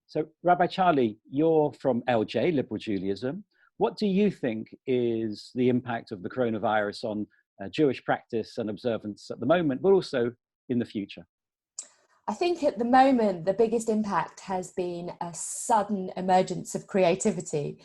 So, Rabbi Charley, you're from LJ, Liberal Judaism. What do you think is the impact of the coronavirus on Jewish practice and observance at the moment, but also in the future? I think at the moment, the biggest impact has been a sudden emergence of creativity.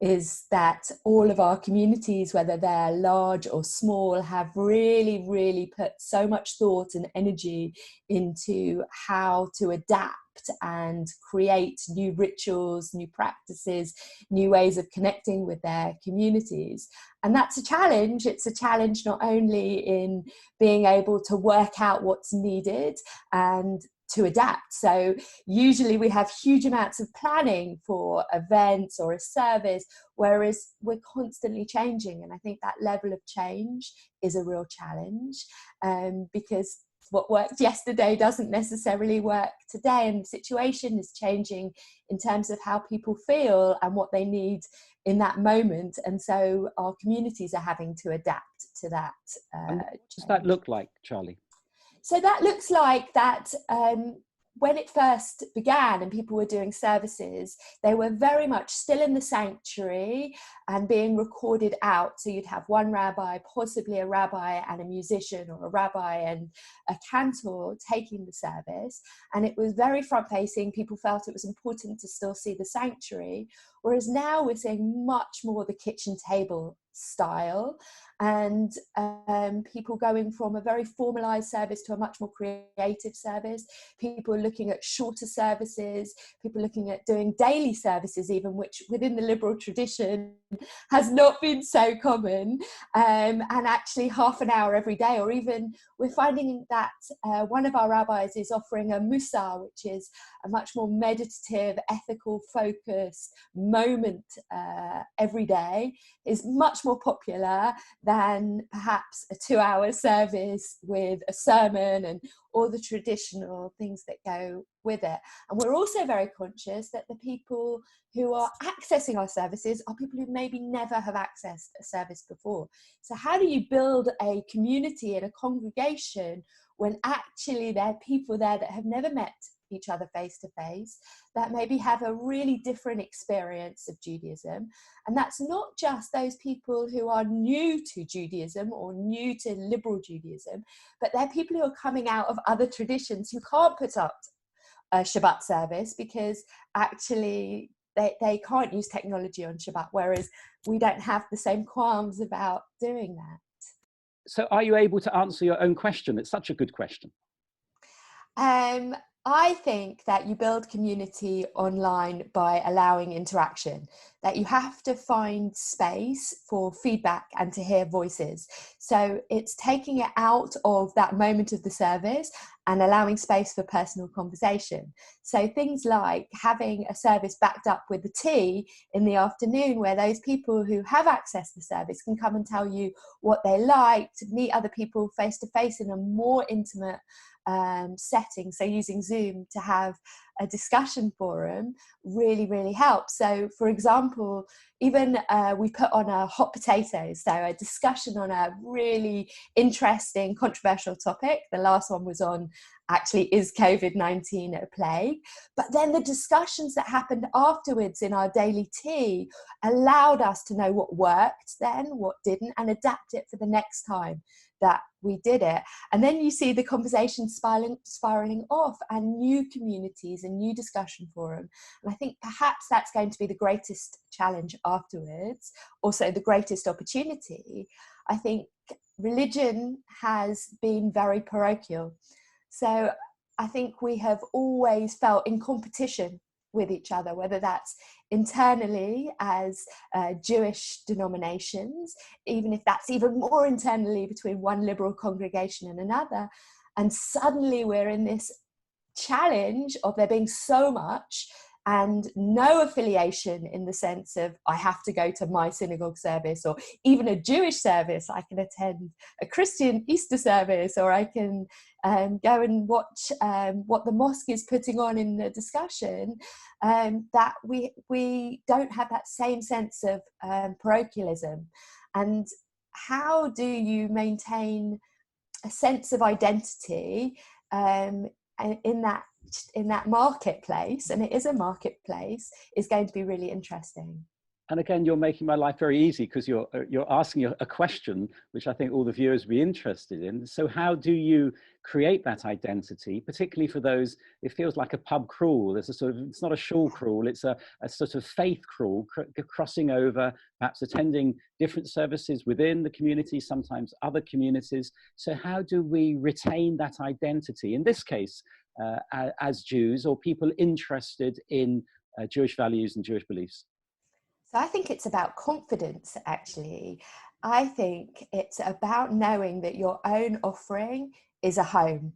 Is that all of our communities, whether they're large or small, have really put so much thought and energy into how to adapt and create new rituals, new practices, new ways of connecting with their communities. And that's a challenge. It's a challenge not only in being able to work out what's needed and to adapt. So usually we have huge amounts of planning for events or a service, whereas we're constantly changing. And I think that level of change is a real challenge, because what worked yesterday doesn't necessarily work today, and the situation is changing in terms of how people feel and what they need in that moment. And so our communities are having to adapt to that. What does that look like, Charlie? So that looks like that when it first began and people were doing services, they were very much still in the sanctuary and being recorded out. So you'd have one rabbi, possibly a rabbi and a musician, or a rabbi and a cantor taking the service. And it was very front-facing. People felt it was important to still see the sanctuary. Whereas now we're seeing much more the kitchen table style, and people going from a very formalized service to a much more creative service. People looking at shorter services, people looking at doing daily services even, which within the liberal tradition has not been so common, and actually half an hour every day. Or even we're finding that one of our rabbis is offering a musar, which is a much more meditative, ethical focused moment every day, is much more popular than perhaps a 2-hour service with a sermon and all the traditional things that go with it. And we're also very conscious that the people who are accessing our services are people who maybe never have accessed a service before. So how do you build a community and a congregation when actually there are people there that have never met each other face to face, that maybe have a really different experience of Judaism? And that's not just those people who are new to Judaism or new to liberal Judaism, but they're people who are coming out of other traditions who can't put up a Shabbat service because actually they can't use technology on Shabbat, whereas we don't have the same qualms about doing that. So are you able to answer your own question? It's such a good question. I think that you build community online by allowing interaction, that you have to find space for feedback and to hear voices. So it's taking it out of that moment of the service and allowing space for personal conversation. So things like having a service backed up with a tea in the afternoon, where those people who have accessed the service can come and tell you what they liked, meet other people face to face in a more intimate setting. So using Zoom to have a discussion forum really helps. So for example, even we put on a hot potatoes, so a discussion on a really interesting controversial topic. The last one was on, actually, is COVID-19 a plague? But then the discussions that happened afterwards in our daily tea allowed us to know what worked then, what didn't, and adapt it for the next time that we did it. And then you see the conversation spiraling off, and new communities and new discussion forum. And I think perhaps that's going to be the greatest challenge afterwards, also the greatest opportunity. I think religion has been very parochial. So I think we have always felt in competition with each other, whether that's internally as Jewish denominations, even if that's even more internally between one liberal congregation and another. And suddenly we're in this challenge of there being so much and no affiliation, in the sense of I have to go to my synagogue service, or even a Jewish service. I can attend a Christian Easter service, or I can go and watch what the mosque is putting on in the discussion. That we don't have that same sense of parochialism. And how do you maintain a sense of identity in that in that marketplace, and it is a marketplace, is going to be really interesting. And again, you're making my life very easy, because you're asking a question which I think all the viewers would be interested in. So how do you create that identity, particularly for those, it feels like a pub crawl. There's a sort of, it's not a shul crawl, it's a sort of faith crawl, crossing over, perhaps attending different services within the community, sometimes other communities. So how do we retain that identity, in this case, as Jews or people interested in Jewish values and Jewish beliefs? So I think it's about confidence, actually. I think it's about knowing that your own offering is a home.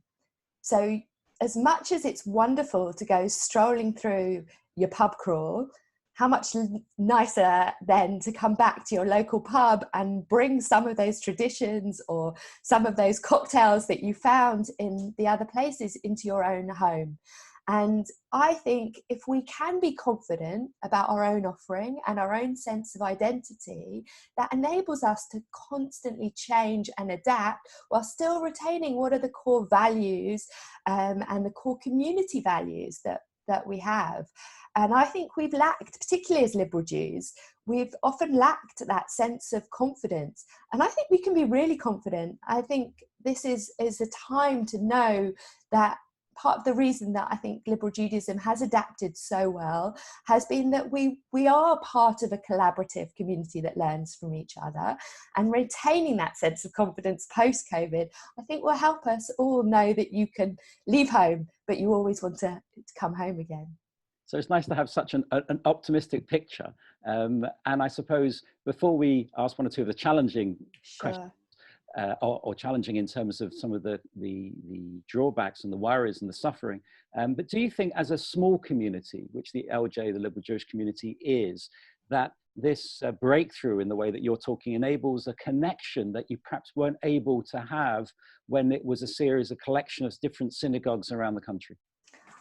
So as much as it's wonderful to go strolling through your pub crawl, how much nicer then to come back to your local pub and bring some of those traditions or some of those cocktails that you found in the other places into your own home. And I think if we can be confident about our own offering and our own sense of identity, that enables us to constantly change and adapt while still retaining what are the core values and the core community values that we have. And I think we've lacked, particularly as liberal Jews, we've often lacked that sense of confidence. And I think we can be really confident. I think this is a time to know that part of the reason that I think liberal Judaism has adapted so well has been that we are part of a collaborative community that learns from each other, and retaining that sense of confidence post-COVID, I think will help us all know that you can leave home, but you always want to come home again. So it's nice to have such an optimistic picture. And I suppose before we ask one or two of the challenging questions, or challenging in terms of some of the drawbacks and the worries and the suffering. But do you think, as a small community, which the LJ, the liberal Jewish community, is, that this breakthrough in the way that you're talking enables a connection that you perhaps weren't able to have when it was a collection of different synagogues around the country?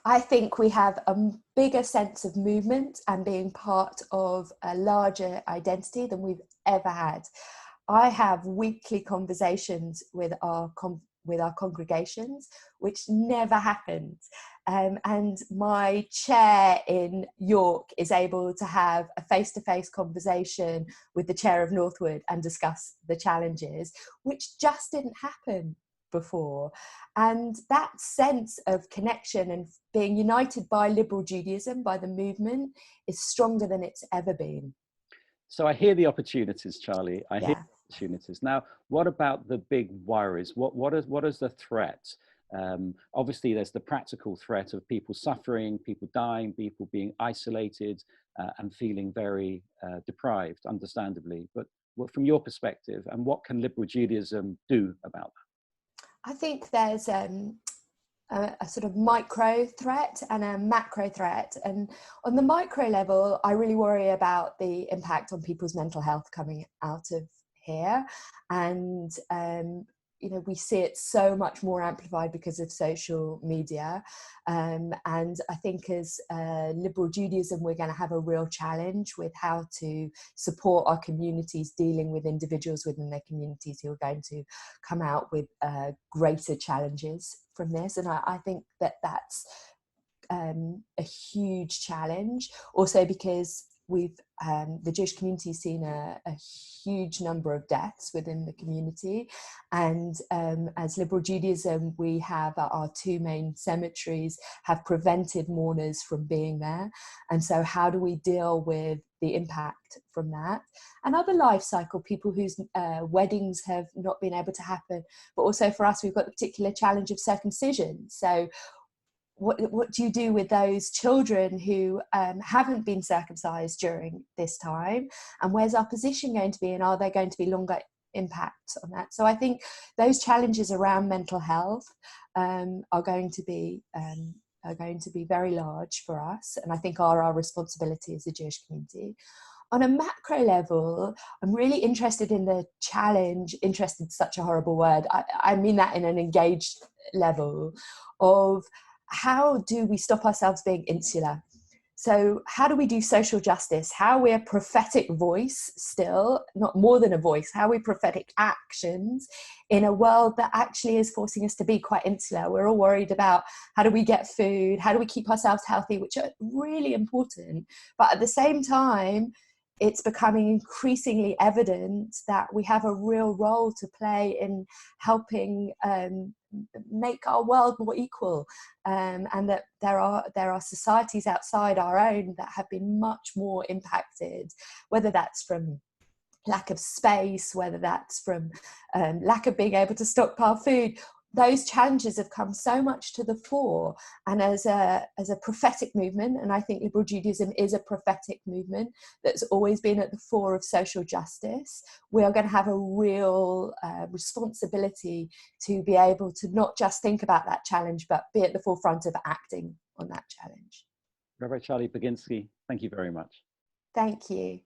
I think we have a bigger sense of movement and being part of a larger identity than we've ever had. I have weekly conversations with our congregations, which never happened. And my chair in York is able to have a face-to-face conversation with the chair of Northwood and discuss the challenges, which just didn't happen before. And that sense of connection and being united by liberal Judaism, by the movement, is stronger than it's ever been. So I hear the opportunities, Charlie. I hear the opportunities. Now, what about the big worries? What is the threat? Obviously, there's the practical threat of people suffering, people dying, people being isolated and feeling very deprived, understandably. But from your perspective, and what can liberal Judaism do about that? I think there's a sort of micro threat and a macro threat. And on the micro level, I really worry about the impact on people's mental health coming out of here. And, we see it so much more amplified because of social media. And I think as liberal Judaism, we're going to have a real challenge with how to support our communities dealing with individuals within their communities who are going to come out with greater challenges from this. And I think that that's a huge challenge, also because we've the Jewish community has seen a huge number of deaths within the community, and as liberal Judaism, we have our two main cemeteries have prevented mourners from being there. And so how do we deal with the impact from that? And other life cycle people whose weddings have not been able to happen, but also for us, we've got the particular challenge of circumcision. So what do you do with those children who haven't been circumcised during this time? And where's our position going to be? And are there going to be longer impacts on that? So I think those challenges around mental health are going to be very large for us, and I think are our responsibility as a Jewish community. On a macro level, I'm really interested in the challenge, interested is such a horrible word, I mean that in an engaged level, of how do we stop ourselves being insular? So how do we do social justice? How we're a prophetic voice still, not more than a voice, how we prophetic actions in a world that actually is forcing us to be quite insular. We're all worried about how do we get food, how do we keep ourselves healthy, which are really important. But at the same time, it's becoming increasingly evident that we have a real role to play in helping make our world more equal, and that there are societies outside our own that have been much more impacted, whether that's from lack of space, whether that's from lack of being able to stockpile food. Those challenges have come so much to the fore, and as a prophetic movement, and I think liberal Judaism is a prophetic movement that's always been at the fore of social justice, we are going to have a real responsibility to be able to not just think about that challenge, but be at the forefront of acting on that challenge. Rabbi Charley Baginsky, thank you very much. Thank you.